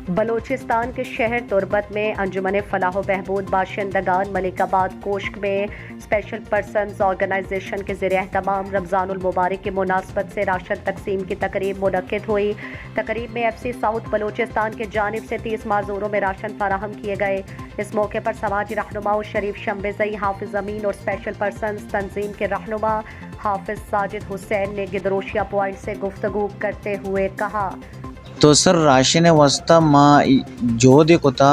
بلوچستان کے شہر تربت میں انجمن فلاح و بہبود باشندگان ملک آباد کوشک میں اسپیشل پرسنز آرگنائزیشن کے زیر اہتمام رمضان المبارک کی مناسبت سے راشن تقسیم کی تقریب منعقد ہوئی۔ تقریب میں ایف سی ساؤتھ بلوچستان کی جانب سے 30 معذوروں میں راشن فراہم کیے گئے۔ اس موقع پر سماجی رہنما شریف شمبزئی، حافظ امین اور اسپیشل پرسنز تنظیم کے رہنما حافظ ساجد حسین نے گدروشیا پوائنٹ سے گفتگو کرتے ہوئے کہا تو سر راشن واسطہ ماں جو دے کوتا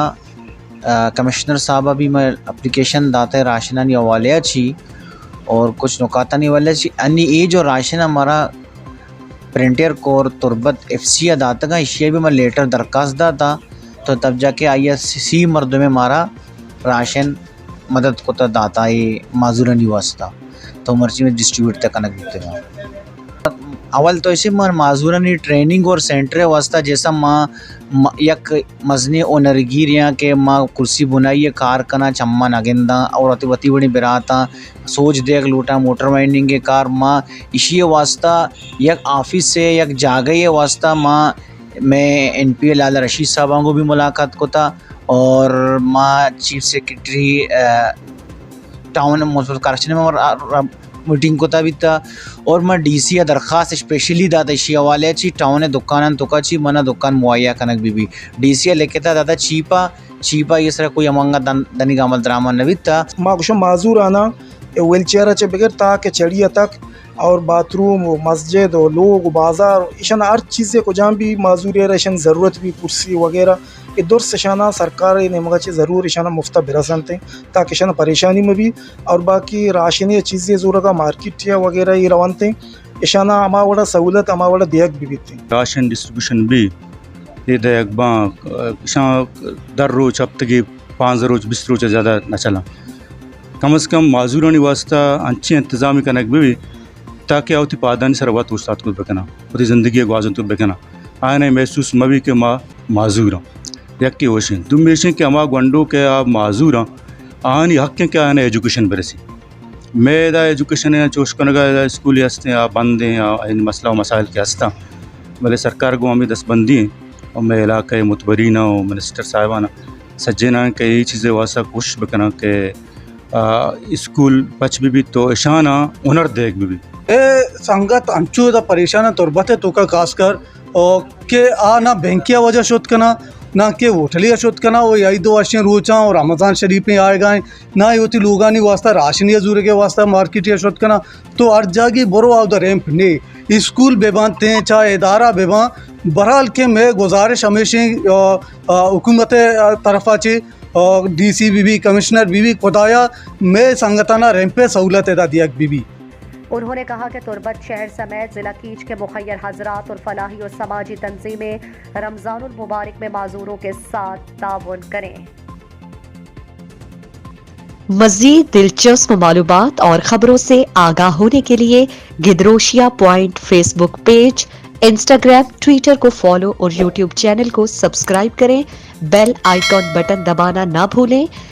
کمشنر صاحب ابھی میں اپلیکیشن داتے راشنانی حوالے چھی اور کچھ نکاتانی والے چھی انی ای جو راشن ہمارا پرنٹر کور تربت ایف سی داتا گا اشیاء بھی میں لیٹر درخواست داتا تو تب جا کے آئی ایس سی مردوں میں ہمارا راشن مدد کوتا داتا یہ معذورانی واسطہ تو مرچی میں ڈسٹریبیوٹ تک کنک دیتے گا۔ اول تو اسے ماں معذورانی ٹریننگ اور سینٹر واسطہ جیسا ماں یک مزنی اونرگیر یہاں کہ ماں کرسی بنائی کار کنا چمّا نگندہ اور اتی وتی بڑی براتا سوچ دیکھ لوٹا موٹر وائنڈنگ کے کار ماں اسی واسطہ یک آفس سے یک جاگئی واسطہ ماں میں این پی لال رشید صاحبوں کو بھی ملاقات کو تھا اور ماں چیف سیکرٹری ٹاؤن مثبت کارشن میں میٹنگ کو بھی تھا اور میں ڈی سی درخواست اسپیشلی دادا اسی حوالے چی ٹاؤن دکان تو کا چی منا دکان مہیا کنک بھی ڈی سی لے کے تھا دادا چیپا یہ سر کوئی امنگا دنی عمل درامہ نوی تھا ماں کچھ معذور آنا ویل چیئر اچھے بغیر تاکہ چڑھیا تک اور باتھ روم و مسجد و لوگ و بازار ایشان ہر چیزیں کو جہاں بھی معذور ہے ایشان ضرورت بھی کرسی وغیرہ یہ دور سشانہ سرکار نے مگا چیز ضرور ایشانہ مفتہ برسنتے تاکہ ایشانہ پریشانی میں بھی اور باقی راشنی چیزیں ضرور کا مارکیٹ یا وغیرہ یہ روانتے ایشانہ ہما وڑا سہولت ہما وڑا دیکھ بھی تھے راشن ڈسٹریبیوشن بھی یہ دیکھ باں ایشان در روز ہفتگی 5 روز 20 روز زیادہ نہ چلا کم از کم معذورانی واسطہ انچی انتظامی کنک بھی تاکہ اوتی پادانی سر وقت استاد کو بکنا اوتی زندگی گوازن تو بکنا آنے محسوس موی کہ ماں معذور ہیں یک کی ہوشیں تم بیشیں کہ ہما گونڈو کے آپ معذور ہیں آنی حق کے کیا آنے ایجوکیشن برسی میں دا ایجوکیشن ہے چوش کنگا اسکولی ہستے ہیں بند ہیں ان مسئلہ و مسائل کے ہستا بلے سرکار کو ہمیں دست بندی ہیں اور میں علاقہ متبرین و منسٹر صاحبانہ سجینا کہ یہ چیزیں واسطہ کوشش بکنا کہ اسکول بچ بھی تو اشانہ ہنر دیکھ بھی اے سنگت انچو دا پریشان تربت ہے تو کا خاص کر کہ نہ بینکیا وجہ شد کنا نہ کہ ہوٹلیا شد کنا وہ یہی 2 اشیاء روچاں اور رمضان شریف میں آئے گئے نہ ہی ہوتی لوگانی واسطہ راشنی زور کے واسطہ مارکیٹ یا شد کنا تو ہر جاگی برو آؤ دا ریمپ نے اسکول بے بانتے ہیں چاہے ادارہ بے باں بہرحال کہ میں گزارش ہمیشہ حکومت طرفہ چے ڈی سی بھی کمشنر بھی خدایا میں سنگتانہ ریمپے سہولت دا دیکھ بھی انہوں نے کہا کہ تربت شہر سمیت ضلع کیچ کے مخیر حضرات اور فلاحی اور سماجی تنظیمیں رمضان المبارک میں معذوروں کے ساتھ تعاون کریں۔ مزید دلچسپ معلومات اور خبروں سے آگاہ ہونے کے لیے Gedrosia point Facebook page, Instagram, Twitter کو فالو اور یوٹیوب چینل کو سبسکرائب کریں۔ بیل آئیکن بٹن دبانا نہ بھولیں۔